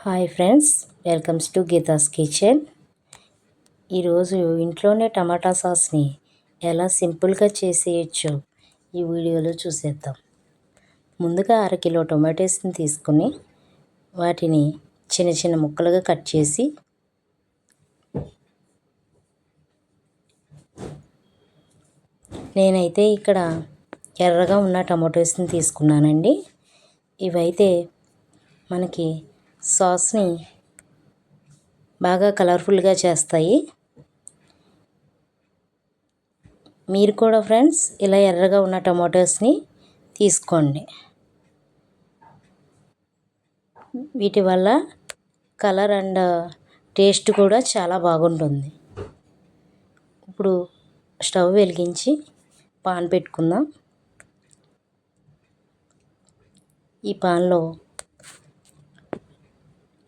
Hi friends, welcomes to Geetha's kitchen. ఈరోజు ఇంట్లోనే టమాటా సాస్ని ఎలా సింపుల్గా చేసేయచ్చో ఈ వీడియోలో చూసేద్దాం. ముందుగా అరకిలో టొమాటోస్ని తీసుకుని వాటిని చిన్న చిన్న ముక్కలుగా కట్ చేసి నేనైతే ఇక్కడ ఎర్రగా ఉన్న టమాటోస్ని తీసుకున్నానండి. ఇవైతే మనకి సాస్ని బాగా కలర్ఫుల్గా చేస్తాయి. మీరు కూడా ఫ్రెండ్స్ ఇలా ఎర్రగా ఉన్న టమాటోస్ని తీసుకోండి. వీటి వల్ల కలర్ అండ్ టేస్ట్ కూడా చాలా బాగుంటుంది. ఇప్పుడు స్టవ్ వెలిగించి పాన్ పెట్టుకుందాం. ఈ పాన్లో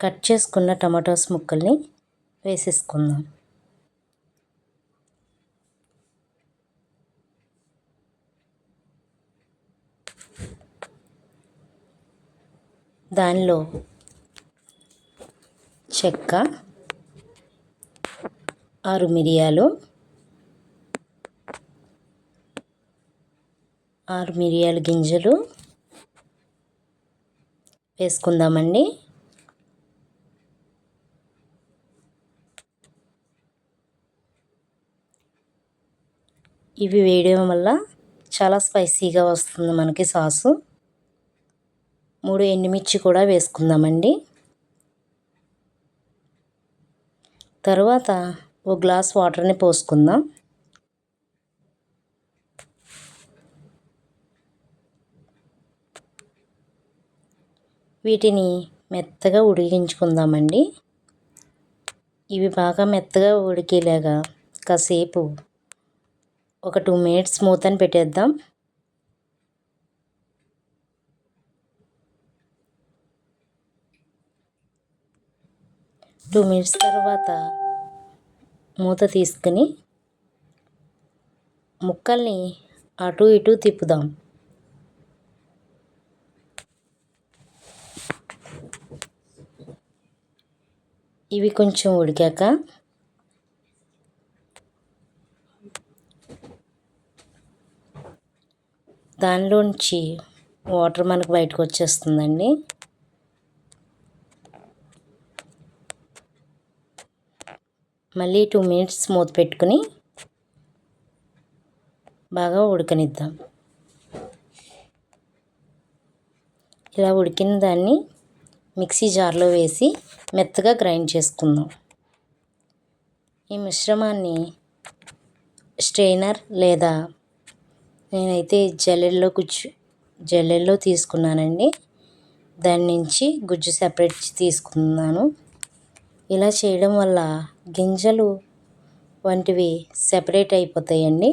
కట్ చేసుకున్న టమాటోస్ ముక్కల్ని వేసేసుకుందాం. దానిలో చెక్క, 6 మిరియాలు, 6 మిరియాల గింజలు వేసుకుందామండి. ఇవి వేయడం వల్ల చాలా స్పైసీగా వస్తుంది మనకి సాసు. 3 ఎండుమిర్చి కూడా వేసుకుందామండి. తర్వాత ఒక గ్లాస్ వాటర్ని పోసుకుందాం. వీటిని మెత్తగా ఉడికించుకుందామండి. ఇవి బాగా మెత్తగా ఉడికేలాగా కాసేపు ఒక 2 మినిట్స్ మూతని పెట్టేద్దాం. టూ మినిట్స్ తర్వాత మూత తీసుకుని ముక్కల్ని అటు ఇటు తిప్పుదాం. ఇవి కొంచెం ఉడికాక దానిలోంచి వాటర్ మనకు బయటకు వచ్చేస్తుందండి. మళ్ళీ 2 మినిట్స్ మూత పెట్టుకుని బాగా ఉడకనిద్దాం. ఇలా ఉడికిన దాన్ని మిక్సీ జార్లో వేసి మెత్తగా గ్రైండ్ చేసుకుందాం. ఈ మిశ్రమాన్ని స్ట్రెయినర్ లేదా నేనైతే జల్లెడలో తీసుకున్నానండి. దాని నుంచి గుజ్జు సెపరేట్ తీసుకున్నాను. ఇలా చేయడం వల్ల గింజలు వంటివి సెపరేట్ అయిపోతాయండి.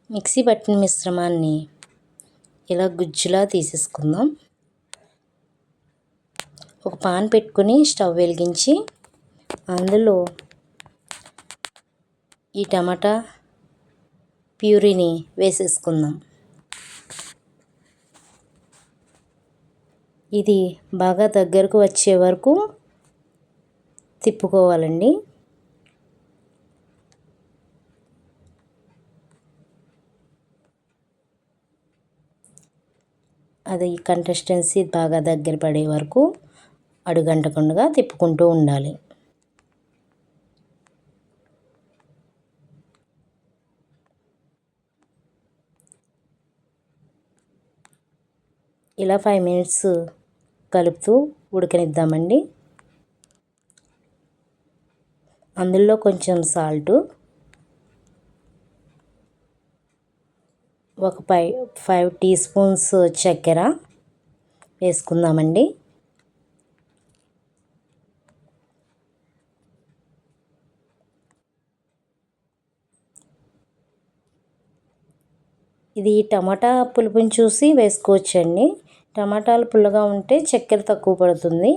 మిక్సీ పట్టిన మిశ్రమాన్ని ఇలా గుజ్జులా తీసేసుకుందాం. ఒక పాన్ పెట్టుకుని స్టవ్ వెలిగించి అందులో ఈ టమాటా ప్యూరీని వేసేసుకుందాం. ఇది బాగా దగ్గరకు వచ్చే వరకు తిప్పుకోవాలండి. అది కన్సిస్టెన్సీ బాగా దగ్గర పడే వరకు అడుగంటకుండా తిప్పుకుంటూ ఉండాలి. ఇలా 5 మినిట్స్ కలుపుతూ ఉడకనిద్దామండి. అందులో కొంచెం సాల్టు, ఒక 5 టీ స్పూన్స్ చక్కెర వేసుకుందామండి. ఇది టమాటా పులుపుని చూసి వేసుకోవచ్చండి. టమాటాలు పుల్లగా ఉంటే చక్కెర తక్కువ పడుతుంది.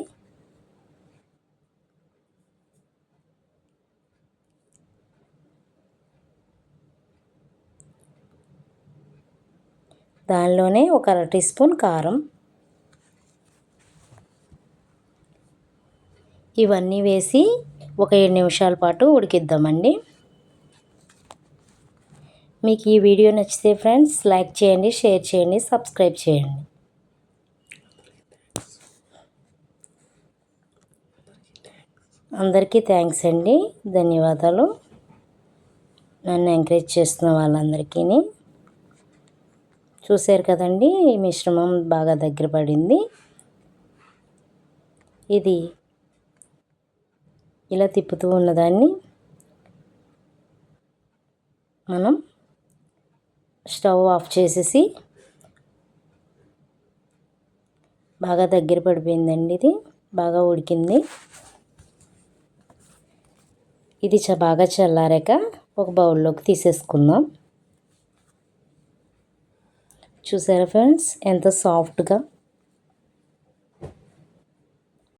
దానిలోనే ఒక అర టీ స్పూన్ కారం, ఇవన్నీ వేసి ఒక 7 నిమిషాల పాటు ఉడికిద్దామండి. మీకు ఈ వీడియో నచ్చితే ఫ్రెండ్స్ లైక్ చేయండి, షేర్ చేయండి, సబ్స్క్రైబ్ చేయండి. అందరికీ థ్యాంక్స్ అండి, ధన్యవాదాలు. నన్ను ఎంకరేజ్ చేస్తున్న వాళ్ళందరికీ. చూశారు కదండి, ఈ మిశ్రమం బాగా దగ్గర పడింది. ఇది ఇలా తిప్పుతూ ఉన్నదాన్ని మనం స్టవ్ ఆఫ్ చేసేసి, బాగా దగ్గర పడిపోయిందండి. ఇది బాగా ఉడికింది. ఇది బాగా చల్లారాక ఒక బౌల్లోకి తీసేసుకుందాం. చూసారా ఫ్రెండ్స్, ఎంత సాఫ్ట్గా